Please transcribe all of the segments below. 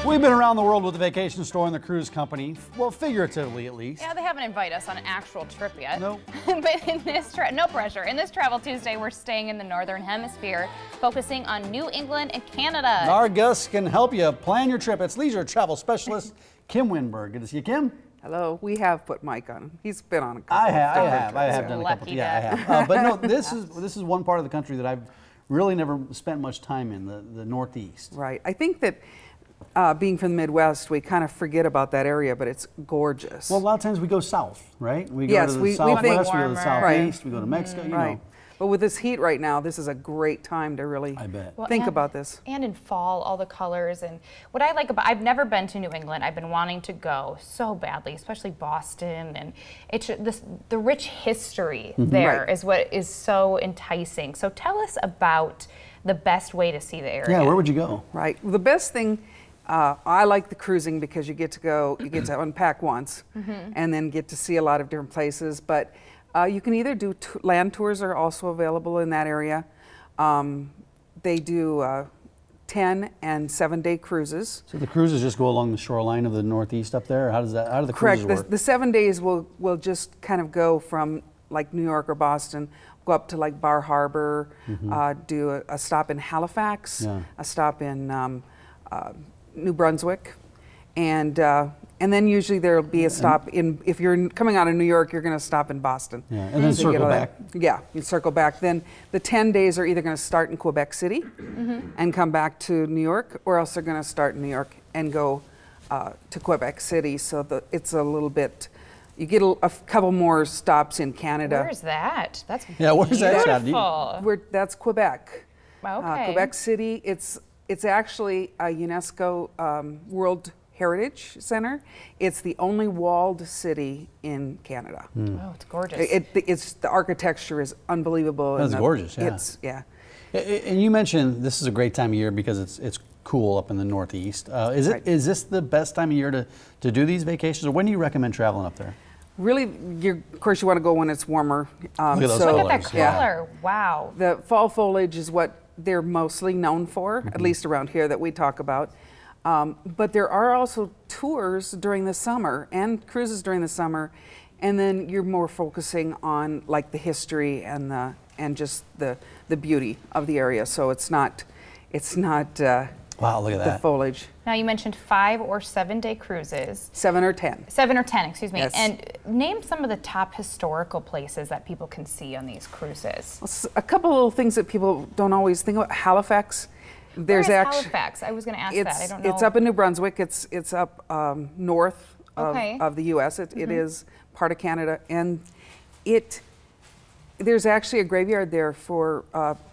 We've been around the world with the vacation store and the cruise company, well, figuratively at least. Yeah, they haven't invited us on an actual trip yet. Nope. But in this no pressure. In this Travel Tuesday, we're staying in the Northern Hemisphere, focusing on New England and Canada. Our guests can help you plan your trip. It's leisure travel specialist Kim Winberg. Good to see you, Kim. Hello. We have put Mike on. He's been on a couple. I have done a couple. Lucky Yeah, I have. But no, this is one part of the country that I've really never spent much time in, the Northeast. Right. I think that being from the Midwest, we kind of forget about that area, but it's gorgeous. Well, a lot of times we go south, right? We go Yes, to the we Southwest, think we go to the warmer. Southeast, Right. we go to Mexico, you right. know. But with this heat right now, this is a great time to really I bet. think about this. And in fall, all the colors. And what I like about, I've never been to New England. I've been wanting to go so badly, especially Boston. And it's the rich history there Right. is what is so enticing. So tell us about the best way to see the area. Yeah, where would you go? Right. The best thing, I like the cruising because you get to unpack once and then get to see a lot of different places. But you can either do land tours are also available in that area. They do 10 and 7-day cruises. So the cruises just go along the shoreline of the Northeast up there? Or how do the cruises Correct. work? The 7 days will just kind of go from like New York or Boston, go up to like Bar Harbor, do a stop in Halifax, a stop in New Brunswick, and then usually there'll be a stop in, if you're coming out of New York, you're going to stop in Boston. Yeah, and then So you get circle all back. that. Yeah, you circle back. Then the 10 days are either going to start in Quebec City and come back to New York, or else they're going to start in New York and go to Quebec City. So it's a little bit, you get a couple more stops in Canada. Where's that? That's where's that shot? beautiful. That's Quebec. Okay. Quebec City, it's actually a UNESCO World Heritage Center. It's the only walled city in Canada. Oh, it's gorgeous. It's the architecture is unbelievable. That's gorgeous, yeah. And you mentioned this is a great time of year because it's cool up in the Northeast. Is this the best time of year to do these vacations, or when do you recommend traveling up there? Really, of course, you want to go when it's warmer. Look at those Look at that colors. color. Wow. The fall foliage is what they're mostly known for, at least around here that we talk about. But there are also tours during the summer and cruises during the summer, and then you're more focusing on like the history and just the beauty of the area. So it's not Wow, look at the that. foliage. Now you mentioned 5 or 7-day cruises. 7 or 10. 7 or 10, excuse me. Yes. And name some of the top historical places that people can see on these cruises. A couple little things that people don't always think about. Halifax. Where is Halifax? I was going to ask that. I don't know. It's up in New Brunswick. It's up north Okay. of the U.S. It is part of Canada, and there's actually a graveyard there for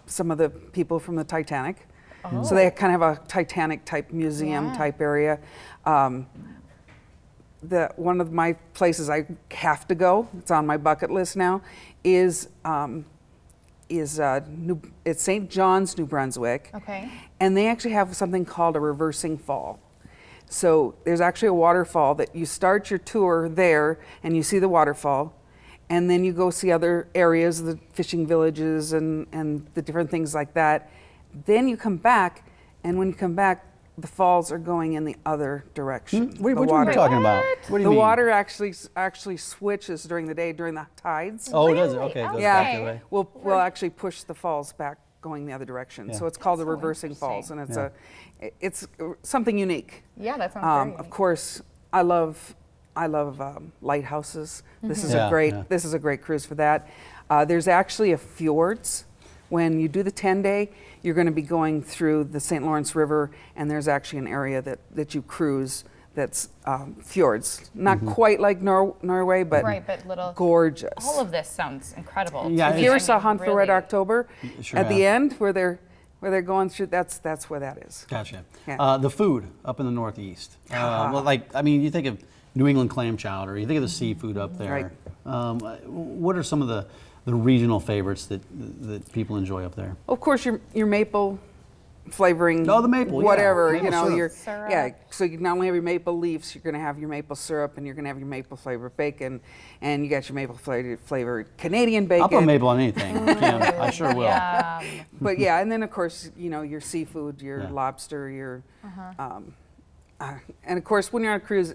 some of the people from the Titanic. Oh. So they kind of have a Titanic type museum type area. One of my places I have to go, it's on my bucket list now, is it's St. John's, New Brunswick. Okay. And they actually have something called a reversing fall. So there's actually a waterfall that you start your tour there and you see the waterfall, and then you go see other areas, the fishing villages and the different things like that. Then you come back, and when you come back, the falls are going in the other direction. What are you talking about? What do you mean? The water actually switches during the day, during the tides. Oh, does it? Really? Okay, it goes Yeah, back that way. we'll actually push the falls back going the other direction. Yeah. So it's called the so reversing falls, and interesting. it's something unique. Yeah, that sounds great. Of course, I love lighthouses. This is this is a great cruise for that. There's actually a fjords. When you do the 10-day, you're going to be going through the St. Lawrence River, and there's actually an area that you cruise that's fjords. Not quite like Norway, but, little gorgeous. All of this sounds incredible. Yeah, If you ever saw Hunt for Red October, Sure at the end where they're going through, that's where that is. Gotcha. Yeah. The food up in the Northeast. You think of New England clam chowder, you think of the seafood up there. Right. What are some of the regional favorites that people enjoy up there? Of course, your maple flavoring. Oh, the maple, whatever, yeah. you know, Maple your So you not only have your maple leaves, you're going to have your maple syrup, and you're going to have your maple flavored bacon, and you got your maple flavored Canadian bacon. I'll put maple on anything. Kim. I sure will. But yeah, and then of course, you know, your seafood, your lobster, your And of course, when you're on a cruise,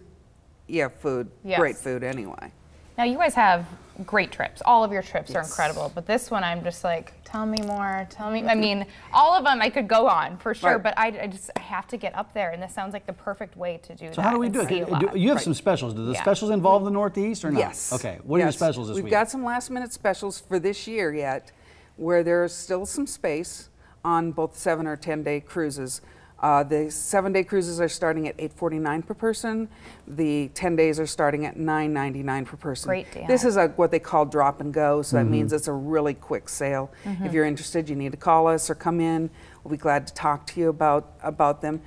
you have food, Yes. great food anyway. Now you guys have great trips. All of your trips are Yes. incredible, but this one I'm just like, tell me more, tell me. I mean, all of them I could go on for sure, Right. but I have to get up there, and this sounds like the perfect way to do that. So how do we do and see a it? lot. You have some specials. Do the Yeah. specials involve the Northeast or not? Yes. Okay. What are your Yes. specials this We've week? got some last minute specials for this year yet, where there's still some space on both 7 or 10-day cruises. The 7-day cruises are starting at $849 per person. The 10 days are starting at $999 per person. Great deal. This is what they call drop and go, so that means it's a really quick sale. If you're interested, you need to call us or come in. We'll be glad to talk to you about them.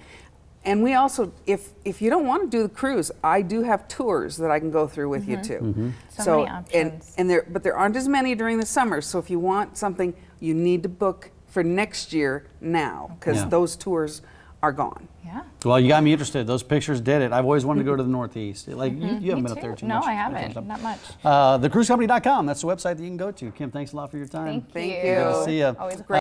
And we also, if you don't want to do the cruise, I do have tours that I can go through with you too. So many options. But there aren't as many during the summer. So if you want something, you need to book for next year now, because Yeah. those tours are gone. Yeah. Well, you got me interested. Those pictures did it. I've always wanted to go to the Northeast. Like you haven't Me been up there too No, much. I haven't. Not much. TheCruiseCompany.com. That's the website that you can go to. Kim, thanks a lot for your time. Thank you. Thank you. Good to see you. Always great.